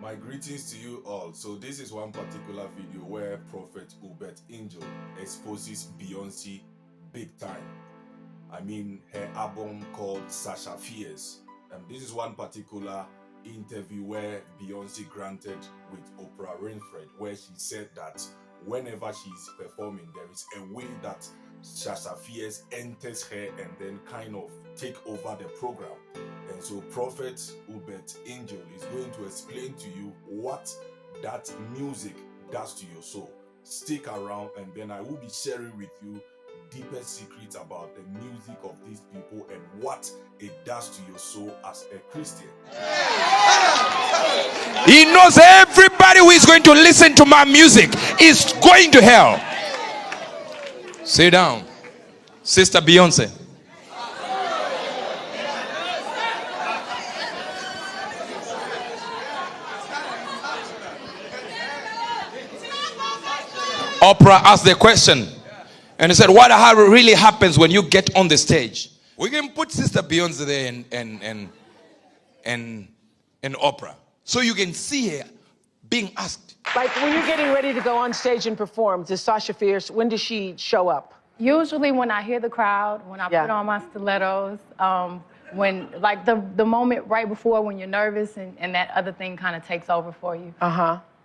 My greetings to you all. So this is one particular video where Prophet Uebert Angel exposes Beyonce big time. I mean, her album called Sasha Fierce. And this is one particular interview where Beyonce granted with Oprah Winfrey, where she said that whenever she's performing, there is a way that Sasha Fierce enters her and then kind of take over the program. And so Prophet Uebert Angel is going to explain to you what that music does to your soul. Stick around and then I will be sharing with you deeper secrets about the music of these people and what it does to your soul as a Christian. He knows everybody who is going to listen to my music is going to hell. Sit down, Sister Beyonce. Oprah asked the question and he said, what really happens when you get on the stage? We can put Sister Beyonce there and Oprah so you can see her being asked. Like when you're getting ready to go on stage and perform, does Sasha Fierce, when does she show up? Usually when I hear the crowd, when I put on my stilettos, when like the moment right before when you're nervous and that other thing kind of takes over for you.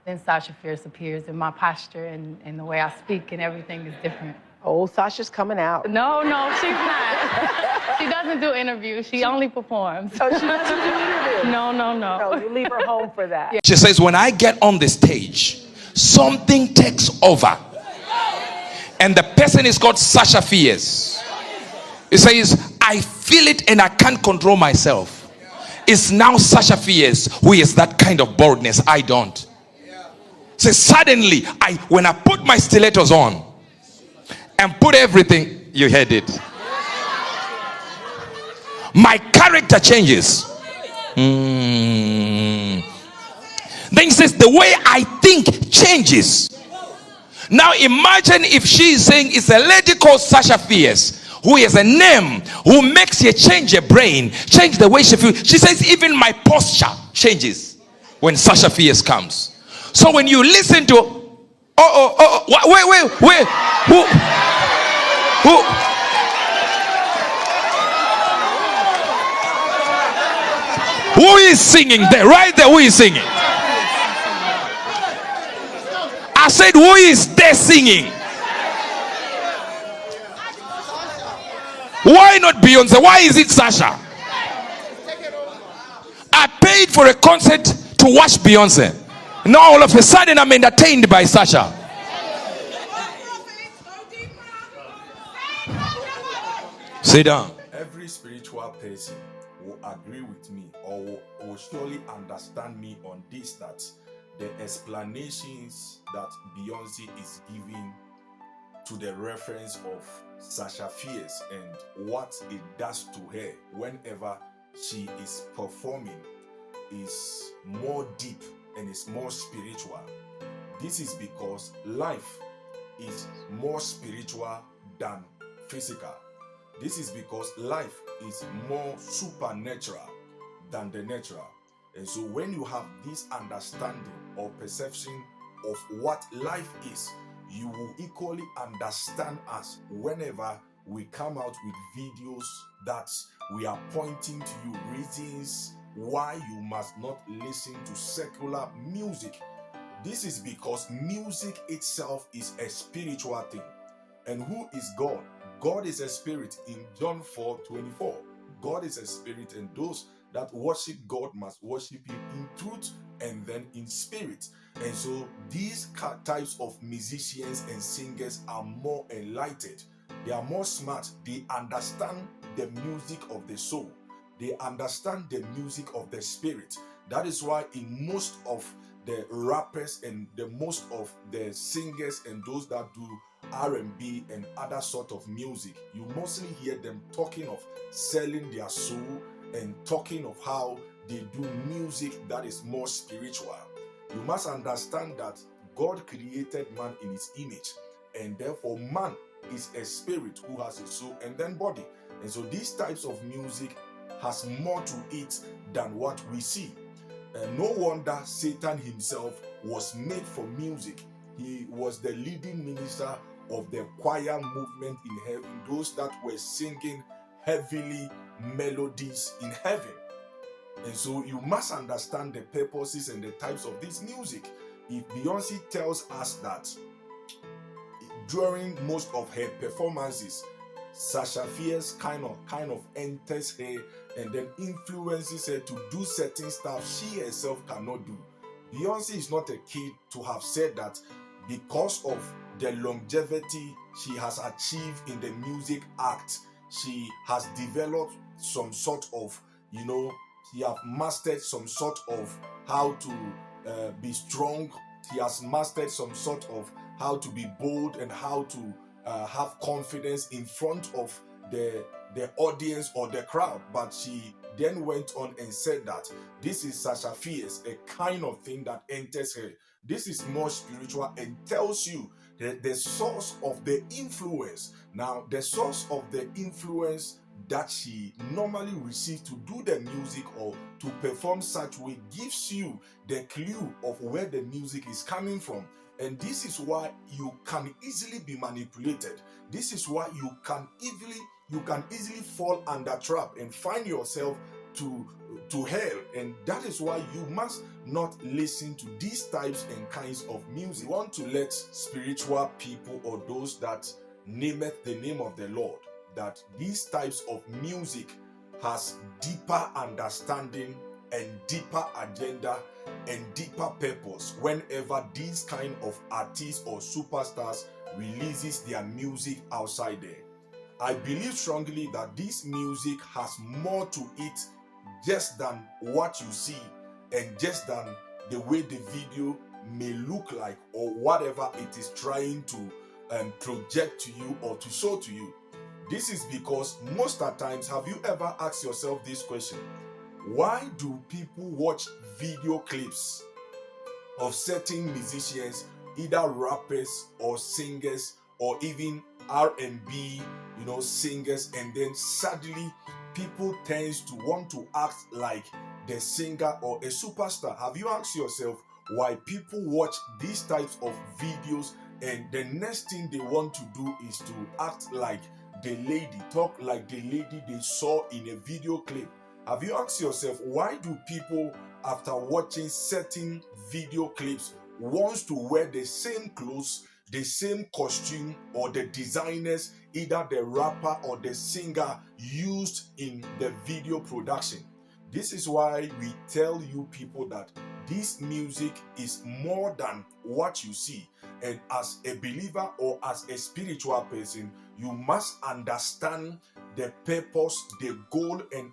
Then Sasha Fierce appears and my posture and the way I speak and everything is different. Oh, Sasha's coming out. No, she's not. She doesn't do interviews. She only performs. Oh, she doesn't do interviews? No. No, you leave her home for that. She says, when I get on the stage, something takes over. And the person is called Sasha Fierce. It says, I feel it and I can't control myself. It's now Sasha Fierce who is that kind of boldness. I don't. So suddenly, when I put my stilettos on and put everything, you heard it. My character changes. Then he says, the way I think changes. Now imagine if she is saying it's a lady called Sasha Fierce, who is a name, who makes you change your brain, change the way she feels. She says even my posture changes when Sasha Fierce comes. So when you listen to, wait, who is singing there? Right there, who is singing? I said, who is there singing? Why not Beyonce? Why is it Sasha? I paid for a concert to watch Beyonce. Now all of a sudden I'm entertained by Sasha. Sit down. Every spiritual person will agree with me or will surely understand me on this, that the explanations that Beyonce is giving to the reference of Sasha Fierce and what it does to her whenever she is performing is more deep and is more spiritual. This is because life is more spiritual than physical. This is because life is more supernatural than the natural. And so when you have this understanding or perception of what life is, you will equally understand us whenever we come out with videos that we are pointing to you reasons why you must not listen to secular music. This is because music itself is a spiritual thing. And who is God? God is a spirit in John 4:24. God is a spirit, and those that worship God must worship him in truth and then in spirit. And so these types of musicians and singers are more enlightened. They are more smart. They understand the music of the soul. They understand the music of the spirit. That is why in most of the rappers and the most of the singers and those that do R&B and other sort of music, you mostly hear them talking of selling their soul and talking of how they do music that is more spiritual. You must understand that God created man in his image, and therefore man is a spirit who has a soul and then body. And so these types of music has more to it than what we see. No wonder Satan himself was made for music. He was the leading minister of the choir movement in heaven, those that were singing heavenly melodies in heaven. And so you must understand the purposes and the types of this music. If Beyonce tells us that during most of her performances, Sasha Fierce kind of enters her and then influences her to do certain stuff she herself cannot do. Beyonce is not a kid to have said that because of the longevity she has achieved in the music act, she has developed some sort of, she have mastered some sort of how to be strong. She has mastered some sort of how to be bold and how to have confidence in front of the audience or the crowd. But she then went on and said that this is Sasha Fierce, a kind of thing that enters her. This is more spiritual and tells you the source of the influence. Now, the source of the influence that she normally receives to do the music or to perform such way gives you the clue of where the music is coming from. And this is why you can easily be manipulated. This is why you can easily fall under trap and find yourself to hell. And that is why you must not listen to these types and kinds of music. You want to let spiritual people or those that nameth the name of the Lord that these types of music has deeper understanding and deeper agenda and deeper purpose whenever these kind of artists or superstars releases their music outside there. I believe strongly that this music has more to it just than what you see and just than the way the video may look like or whatever it is trying to project to you or to show to you. This is because most of the times, have you ever asked yourself this question? Why do people watch video clips of certain musicians, either rappers or singers or even R&B, singers, and then suddenly people tend to want to act like the singer or a superstar? Have you asked yourself why people watch these types of videos and the next thing they want to do is to act like the lady, talk like the lady they saw in a video clip? Have you asked yourself, why do people, after watching certain video clips, wants to wear the same clothes, the same costume, or the designers, either the rapper or the singer used in the video production? This is why we tell you people that this music is more than what you see. And as a believer or as a spiritual person, you must understand the purpose, the goal and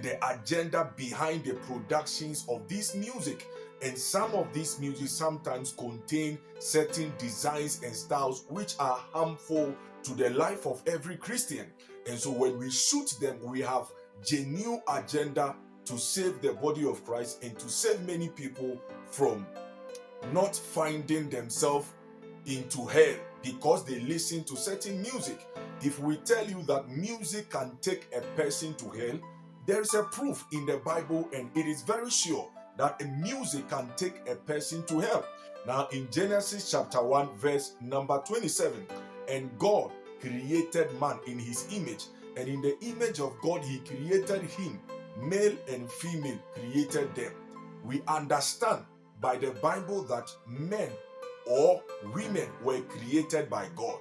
the agenda behind the productions of this music. And some of this music sometimes contain certain designs and styles which are harmful to the life of every Christian. And so when we shoot them, we have genuine agenda to save the body of Christ and to save many people from not finding themselves into hell because they listen to certain music. If we tell you that music can take a person to hell, there is a proof in the Bible, and it is very sure that a music can take a person to hell. Now in Genesis chapter 1 verse number 27, and God created man in his image, and in the image of God he created him, male and female created them. We understand by the Bible that men or women were created by God.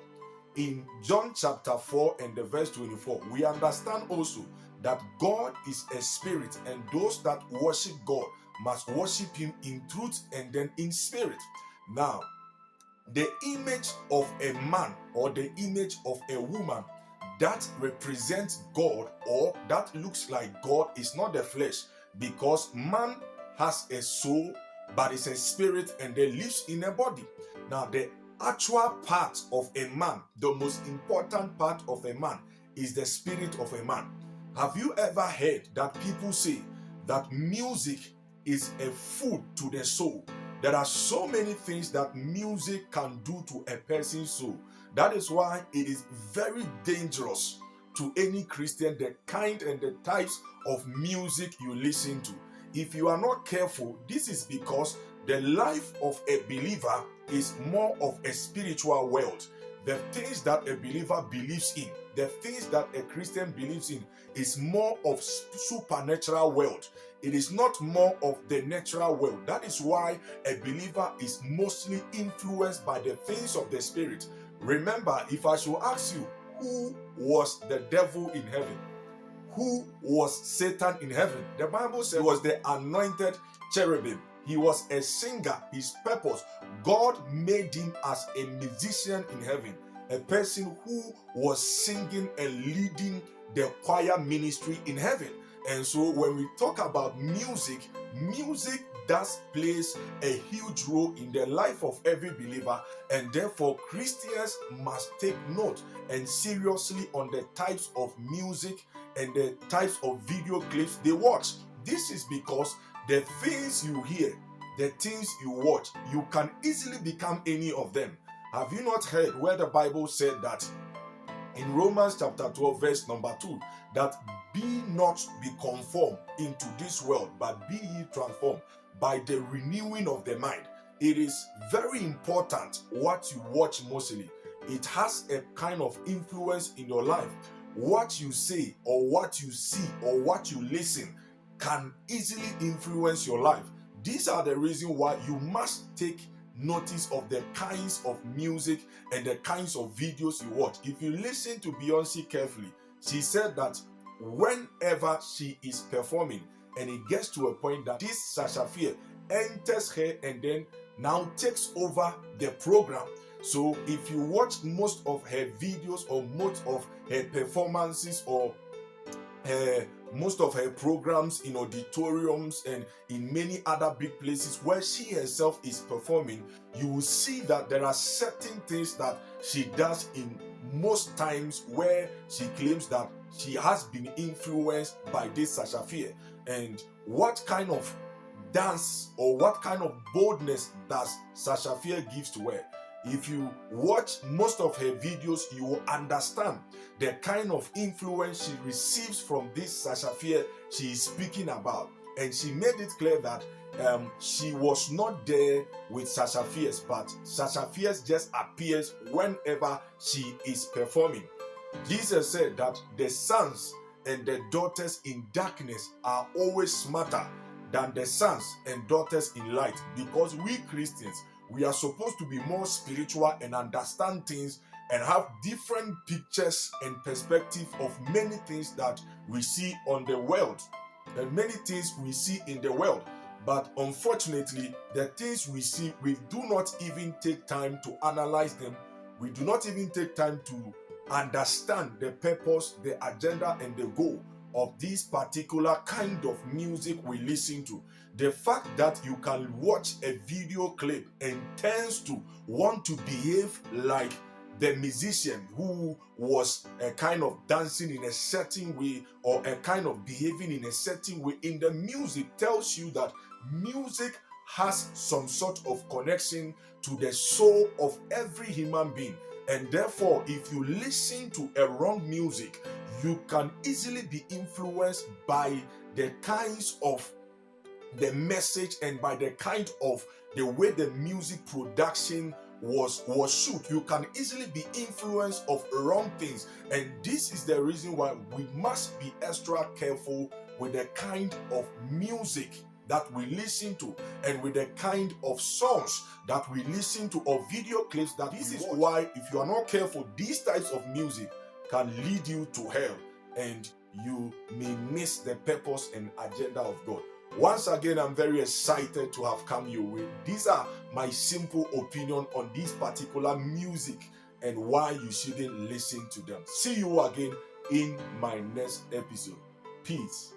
In John chapter 4 and the verse 24, we understand also that God is a spirit, and those that worship God must worship him in truth and then in spirit. Now, the image of a man or the image of a woman that represents God or that looks like God is not the flesh, because man has a soul but is a spirit and then lives in a body. Now, the actual part of a man, the most important part of a man, is the spirit of a man. Have you ever heard that people say that music is a food to the soul? There are so many things that music can do to a person's soul. That is why it is very dangerous to any Christian, the kind and the types of music you listen to. if you are not careful, this is because the life of a believer is more of a spiritual world. The things that a believer believes in, the things that a Christian believes in, is more of supernatural world. It is not more of the natural world. That is why a believer is mostly influenced by the things of the spirit. Remember, if I should ask you, who was the devil in heaven? Who was Satan in heaven? The Bible says he was the anointed cherubim. He was a singer. His purpose, God made him as a musician in heaven, a person who was singing and leading the choir ministry in heaven. And so when we talk about music, music does plays a huge role in the life of every believer, and therefore Christians must take note and seriously on the types of music and the types of video clips they watch. This is because the things you hear, the things you watch, you can easily become any of them. Have you not heard where the Bible said that in Romans chapter 12 verse number 2, that be not be conformed into this world, but be ye transformed by the renewing of the mind. It is very important what you watch mostly. It has a kind of influence in your life. What you say or what you see or what you listen can easily influence your life. These are the reasons why you must take notice of the kinds of music and the kinds of videos you watch. If you listen to Beyonce carefully, she said that whenever she is performing and it gets to a point that this Sasha Fierce enters her and then now takes over the program. So if you watch most of her videos or most of her performances or most of her programs in auditoriums and in many other big places where she herself is performing, you will see that there are certain things that she does in most times where she claims that she has been influenced by this Sasha Fierce. And what kind of dance or what kind of boldness does Sasha Fierce gives to her? If you watch most of her videos, you will understand the kind of influence she receives from this Sasha Fierce she is speaking about. And she made it clear that she was not there with Sasha Fierce, but Sasha Fierce just appears whenever she is performing. Jesus said that the sons and the daughters in darkness are always smarter than the sons and daughters in light, because we Christians, we are supposed to be more spiritual and understand things and have different pictures and perspective of many things that we see on the world and many things we see in the world. But unfortunately, the things we see, we do not even take time to analyze them. We do not even take time to understand the purpose, the agenda, and the goal of this particular kind of music we listen to. The fact that you can watch a video clip and tends to want to behave like the musician who was a kind of dancing in a certain way or a kind of behaving in a certain way in the music tells you that music has some sort of connection to the soul of every human being. And therefore, if you listen to a wrong music, you can easily be influenced by the kinds of the message and by the kind of the way the music production was shoot. You can easily be influenced of wrong things, and this is the reason why we must be extra careful with the kind of music that we listen to and with the kind of songs that we listen to or video clips that this is watch. Why if you are not careful, these types of music can lead you to hell and you may miss the purpose and agenda of God. Once again, I'm very excited to have come your way. These are my simple opinion on this particular music and why you shouldn't listen to them. See you again in my next episode. Peace.